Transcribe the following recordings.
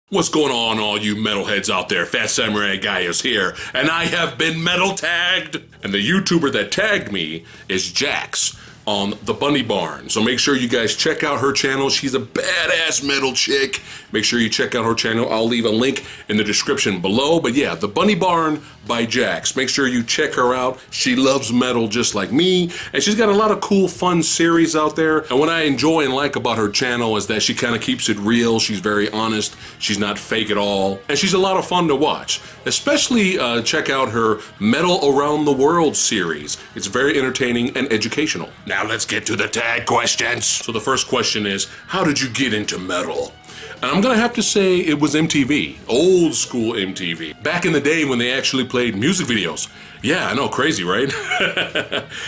What's going on, all you metalheads out there? Phat Samurai Guy is here, and I have been metal tagged. And the YouTuber that tagged me is Jax on the Bunny Barn. So make sure you guys check out her channel. She's a badass metal chick. Make sure you check out her channel. I'll leave a link in the description below. But yeah, the Bunny Barn by Jax. Make sure you check her out. She loves metal just like me, and she's got a lot of cool, fun series out there. And what I enjoy and like about her channel is that she kind of keeps it real. She's very honest. She's not fake at all, and she's a lot of fun to watch. Especially check out her Metal Around the World series. It's very entertaining and educational. Now let's get to the tag questions. So the first question is, how did you get into metal? And I'm gonna have to say it was MTV, old school MTV. Back in the day when they actually played music videos. Yeah, I know, crazy, right?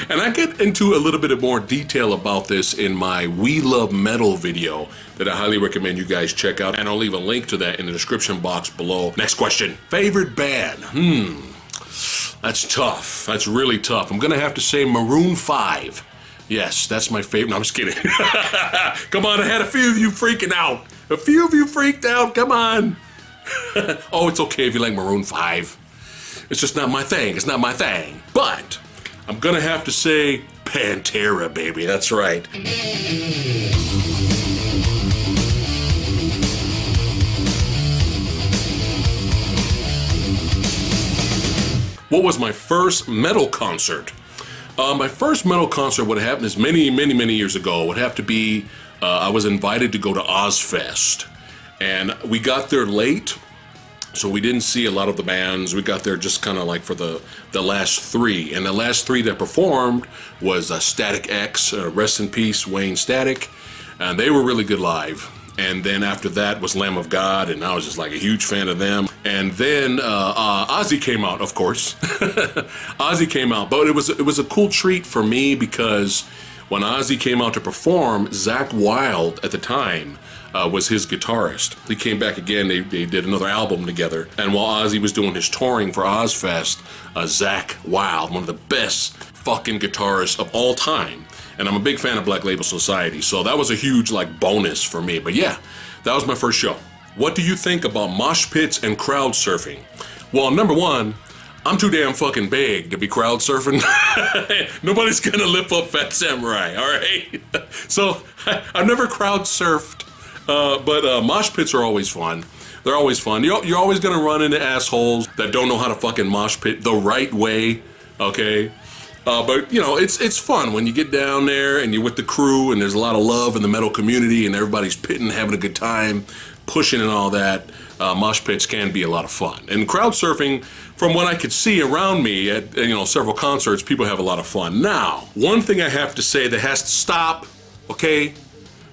And I get into a little bit of more detail about this in my We Love Metal video that I highly recommend you guys check out. And I'll leave a link to that in the description box below. Next question, favorite band? That's tough, that's really tough. I'm gonna have to say Maroon 5. Yes, that's my favorite. No, I'm just kidding. Come on, I had a few of you freaking out. A few of you freaked out, come on. Oh, it's okay if you like Maroon 5. It's just not my thing, it's not my thing. But, I'm gonna have to say Pantera, baby, that's right. What was my first metal concert? My first metal concert would have happened is many years ago. It would have to be, I was invited to go to Ozfest. And we got there late, so we didn't see a lot of the bands. We got there just kind of like for the last three. And the last three that performed was Static X, rest in peace, Wayne Static. And they were really good live. And then after that was Lamb of God, and I was just like a huge fan of them. And then Ozzy came out, of course. Ozzy came out, but it was a cool treat for me because when Ozzy came out to perform, Zakk Wylde at the time was his guitarist. He came back again, they did another album together. And while Ozzy was doing his touring for Ozzfest, Zakk Wylde, one of the best fucking guitarists of all time. And I'm a big fan of Black Label Society, so that was a huge like bonus for me. But yeah, that was my first show. What do you think about mosh pits and crowd surfing? Well, number one, I'm too damn fucking big to be crowd surfing. Nobody's gonna lip up Phat Samurai, all right? So I've never crowd surfed, but mosh pits are always fun. They're always fun. You're always gonna run into assholes that don't know how to fucking mosh pit the right way, okay? But you know, it's fun when you get down there and you're with the crew and there's a lot of love in the metal community and everybody's pitting, having a good time, pushing and all that. Mosh pits can be a lot of fun. And crowd surfing, from what I could see around me at several concerts, people have a lot of fun. Now, one thing I have to say that has to stop, okay?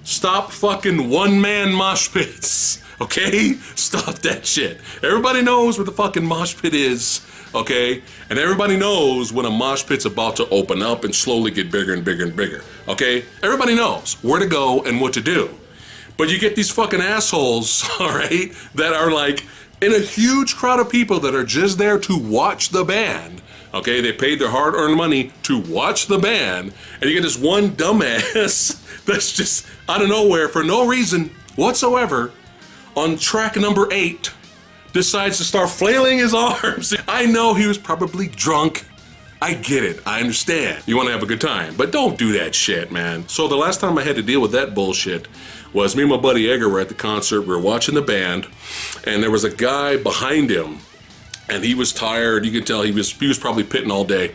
Stop fucking one-man mosh pits, okay? Stop that shit. Everybody knows what the fucking mosh pit is. Okay, and everybody knows when a mosh pit's about to open up and slowly get bigger and bigger and bigger. Okay, everybody knows where to go and what to do. But you get these fucking assholes, all right, that are like in a huge crowd of people that are just there to watch the band. Okay, they paid their hard-earned money to watch the band, and you get this one dumbass that's just out of nowhere for no reason whatsoever on track number 8. Decides to start flailing his arms. I know he was probably drunk. I get it, I understand. You wanna have a good time, but don't do that shit, man. So the last time I had to deal with that bullshit was me and my buddy Edgar were at the concert, we were watching the band, and there was a guy behind him, and he was tired. You could tell he was probably pitting all day,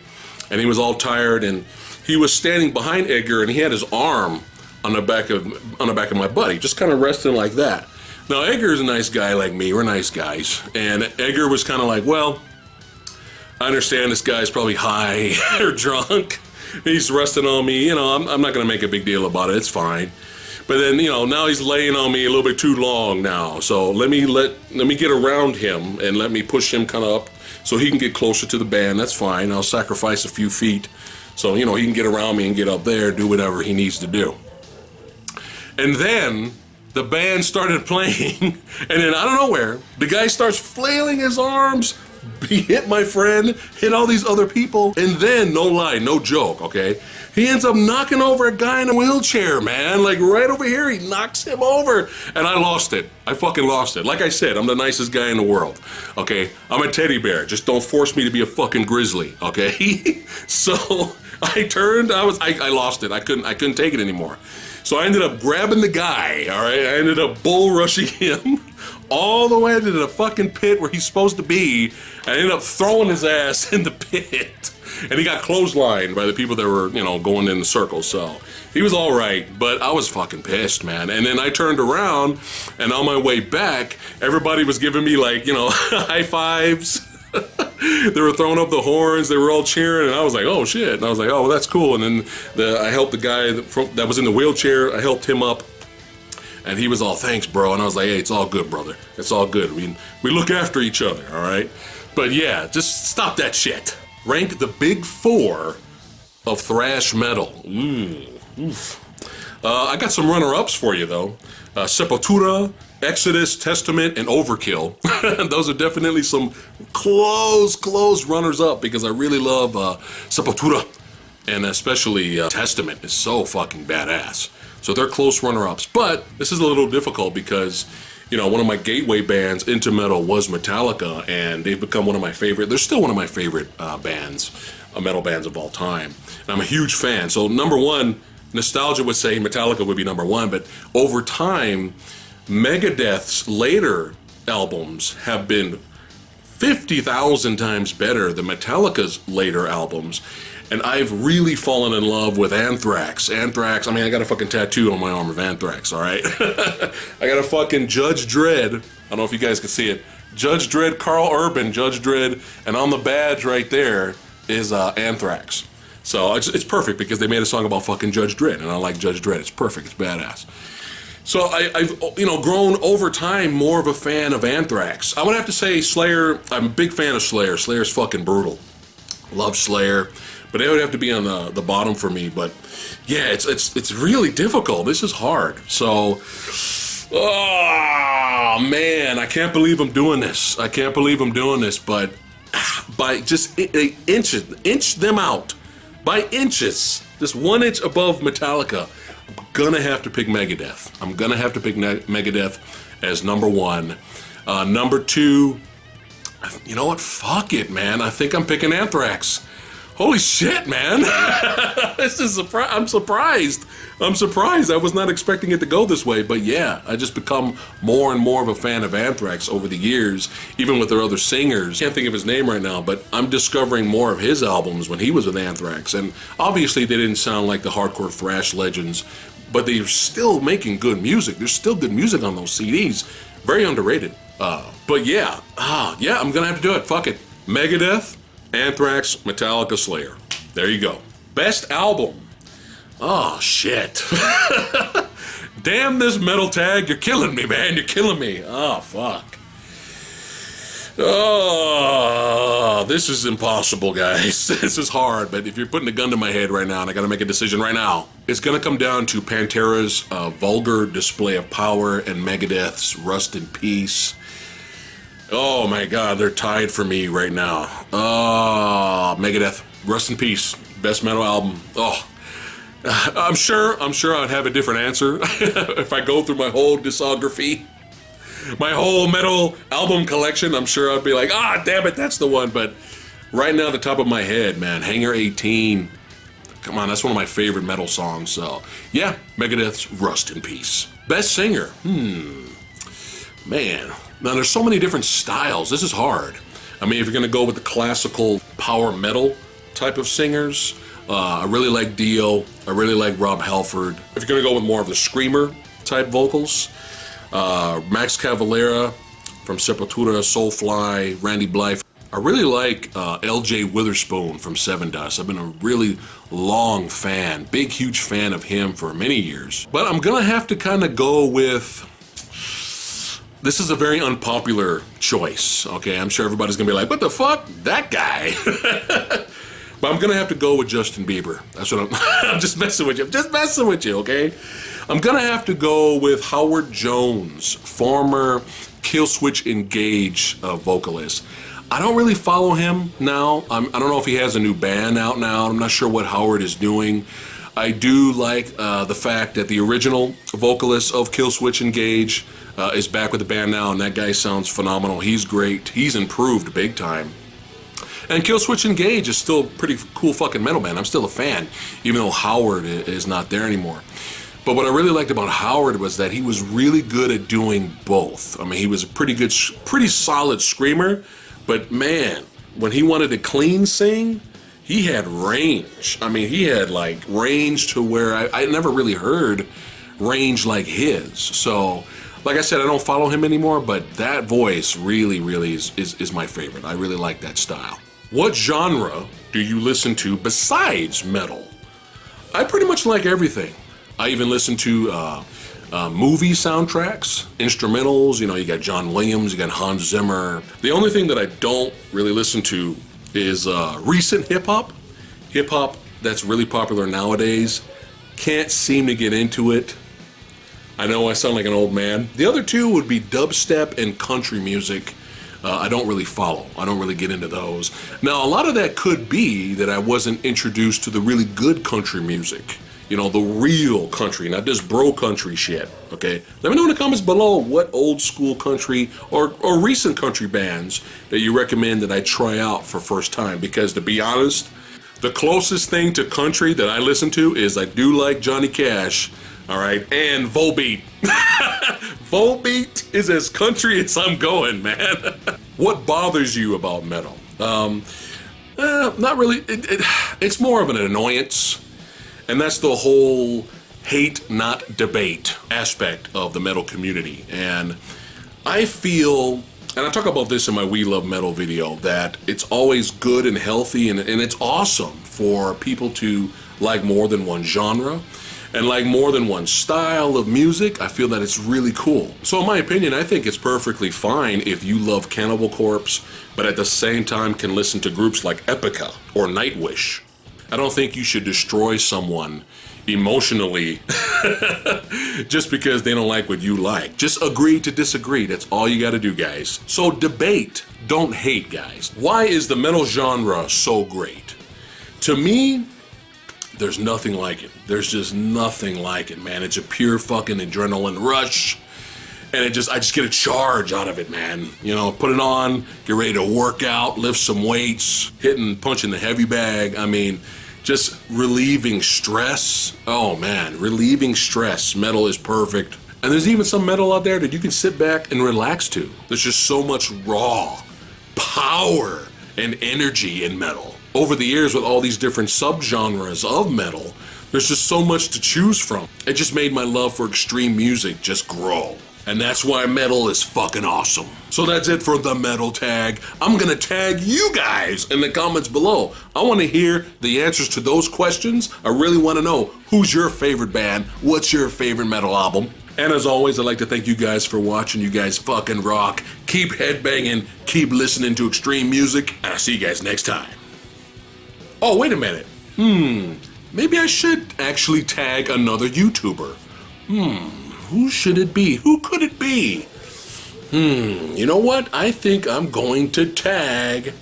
and he was all tired, and he was standing behind Edgar, and he had his arm on the back of my buddy, just kind of resting like that. Now, Edgar's a nice guy like me, we're nice guys, and Edgar was kind of like, well, I understand this guy's probably high or drunk, he's resting on me, I'm not going to make a big deal about it, it's fine. But then, now he's laying on me a little bit too long now, so let me get around him and let me push him kind of up so he can get closer to the band, that's fine, I'll sacrifice a few feet so, he can get around me and get up there, do whatever he needs to do. And then the band started playing, and then out of nowhere, the guy starts flailing his arms He hit my friend, hit all these other people, and then, no lie, no joke, okay? He ends up knocking over a guy in a wheelchair, man. Like right over here, he knocks him over. And I lost it. I fucking lost it. Like I said, I'm the nicest guy in the world, okay? I'm a teddy bear. Just don't force me to be a fucking grizzly, okay? So I turned, I lost it. I couldn't take it anymore. So I ended up grabbing the guy, all right? I ended up bull rushing him all the way to the fucking pit where he's supposed to be. I ended up throwing his ass in the pit. And he got clotheslined by the people that were, you know, going in the circle. So he was all right, but I was fucking pissed, man. And then I turned around, and on my way back, everybody was giving me, like, you know, high fives. They were throwing up the horns. They were all cheering, and I was like, oh, shit. And I was like, oh, well, that's cool. And then I helped the guy that was in the wheelchair. I helped him up. And he was all, thanks, bro. And I was like, hey, it's all good, brother. It's all good. We look after each other, all right? But yeah, just stop that shit. Rank the big four of thrash metal. Oof. I got some runner-ups for you, though. Sepultura, Exodus, Testament, and Overkill. Those are definitely some close runners-up because I really love Sepultura, and especially Testament is so fucking badass. So they're close runner-ups. But this is a little difficult because, you know, one of my gateway bands into metal was Metallica, and they've become one of my favorite. They're still one of my favorite metal bands of all time. And I'm a huge fan. So number one, nostalgia would say Metallica would be number one, but over time, Megadeth's later albums have been 50,000 times better than Metallica's later albums. And I've really fallen in love with Anthrax. Anthrax, I mean, I got a fucking tattoo on my arm of Anthrax, all right? I got a fucking Judge Dredd. I don't know if you guys can see it. Judge Dredd, Carl Urban, Judge Dredd, and on the badge right there is Anthrax. So it's perfect because they made a song about fucking Judge Dredd, and I like Judge Dredd. It's perfect. It's badass. So I've grown over time more of a fan of Anthrax. I would have to say Slayer. I'm a big fan of Slayer. Slayer's fucking brutal. Love Slayer. But they would have to be on the bottom for me. But yeah, it's really difficult. This is hard. So, oh man, I can't believe I'm doing this. But by just inch them out by inches, just 1 inch above Metallica, I'm gonna have to pick Megadeth. I'm gonna have to pick Megadeth as number one. Number two, you know what? Fuck it, man. I think I'm picking Anthrax. Holy shit, man. This is I'm surprised. I was not expecting it to go this way, but yeah, I just become more and more of a fan of Anthrax over the years, even with their other singers. Can't think of his name right now, but I'm discovering more of his albums when he was with Anthrax, and obviously they didn't sound like the hardcore thrash legends, but they're still making good music. There's still good music on those CDs. Very underrated. But yeah, I'm gonna have to do it. Fuck it. Megadeth, Anthrax, Metallica, Slayer. There you go. Best album. Oh, shit. Damn this metal tag. You're killing me, man. You're killing me. Oh, fuck. Oh, this is impossible, guys. This is hard, but if you're putting a gun to my head right now and I gotta make a decision right now, it's gonna come down to Pantera's vulgar display of power and Megadeth's Rust in Peace. Oh my God, they're tied for me right now. Oh, Megadeth, Rust in Peace, best metal album. Oh, I'm sure I'd have a different answer if I go through my whole discography, my whole metal album collection. I'm sure I'd be like, damn it, that's the one. But right now, at the top of my head, man, Hangar 18. Come on, that's one of my favorite metal songs. So yeah, Megadeth's Rust in Peace. Best singer. Man. Now, there's so many different styles. This is hard. I mean, if you're going to go with the classical power metal type of singers, I really like Dio. I really like Rob Halford. If you're going to go with more of the screamer type vocals, Max Cavalera from Sepultura, Soulfly, Randy Blythe. I really like L.J. Witherspoon from Seven Dust. I've been a really long fan, big, huge fan of him for many years. But I'm going to have to kind of go with... This is a very unpopular choice, okay? I'm sure everybody's gonna be like, what the fuck? That guy? But I'm gonna have to go with Justin Bieber. That's what I'm just messing with you, okay? I'm gonna have to go with Howard Jones, former Killswitch Engage vocalist. I don't really follow him now. I don't know if he has a new band out now. I'm not sure what Howard is doing. I do like the fact that the original vocalist of Killswitch Engage is back with the band now, and that guy sounds phenomenal. He's great. He's improved big time. And Killswitch Engage is still a pretty cool fucking metal band. I'm still a fan, even though Howard is not there anymore. But what I really liked about Howard was that he was really good at doing both. I mean, he was a pretty solid screamer, but man, when he wanted to clean sing, he had range. I mean, he had like range to where I never really heard range like his. So, like I said, I don't follow him anymore, but that voice really is my favorite. I really like that style. What genre do you listen to besides metal? I pretty much like everything. I even listen to movie soundtracks, instrumentals. You know, you got John Williams, you got Hans Zimmer. The only thing that I don't really listen to is recent hip-hop. Hip-hop that's really popular nowadays. Can't seem to get into it. I know I sound like an old man. The other two would be dubstep and country music. I don't really follow. I don't really get into those. Now, a lot of that could be that I wasn't introduced to the really good country music. You know, the real country, not this bro country shit, okay? Let me know in the comments below what old school country or recent country bands that you recommend that I try out for first time, because to be honest, the closest thing to country that I listen to is I do like Johnny Cash, all right, and Volbeat. Volbeat is as country as I'm going, man. What bothers you about metal? Not really. It's more of an annoyance. And that's the whole hate, not debate aspect of the metal community. And I feel, and I talk about this in my We Love Metal video, that it's always good and healthy, and it's awesome for people to like more than one genre and like more than one style of music. I feel that it's really cool. So in my opinion, I think it's perfectly fine if you love Cannibal Corpse, but at the same time can listen to groups like Epica or Nightwish. I don't think you should destroy someone emotionally just because they don't like what you like. Just agree to disagree. That's all you gotta do, guys. So debate, don't hate, guys. Why is the metal genre so great? To me, there's nothing like it. There's just nothing like it, man. It's a pure fucking adrenaline rush. And I just get a charge out of it, man. You know, put it on, get ready to work out, lift some weights, punching the heavy bag. I mean, just relieving stress. Oh man, relieving stress. Metal is perfect. And there's even some metal out there that you can sit back and relax to. There's just so much raw power and energy in metal. Over the years, with all these different subgenres of metal, there's just so much to choose from. It just made my love for extreme music just grow. And that's why metal is fucking awesome. So that's it for the metal tag. I'm gonna tag you guys in the comments below. I wanna hear the answers to those questions. I really wanna know, who's your favorite band? What's your favorite metal album? And as always, I'd like to thank you guys for watching. You guys fucking rock. Keep headbanging, keep listening to extreme music, and I'll see you guys next time. Oh, wait a minute. Maybe I should actually tag another YouTuber. Who should it be? Who could it be? You know what? I think I'm going to tag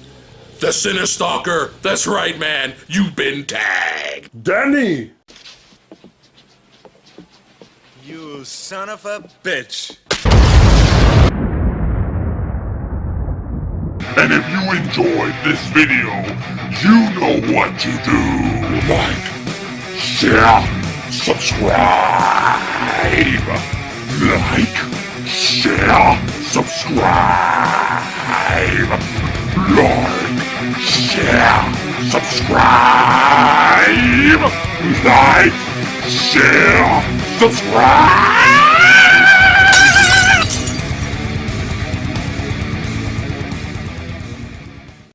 the Cinestalker. That's right, man. You've been tagged. Danny! You son of a bitch. And if you enjoyed this video, you know what to do. Like, share, subscribe. Like, share, subscribe. Like, share, subscribe. Like, share, subscribe.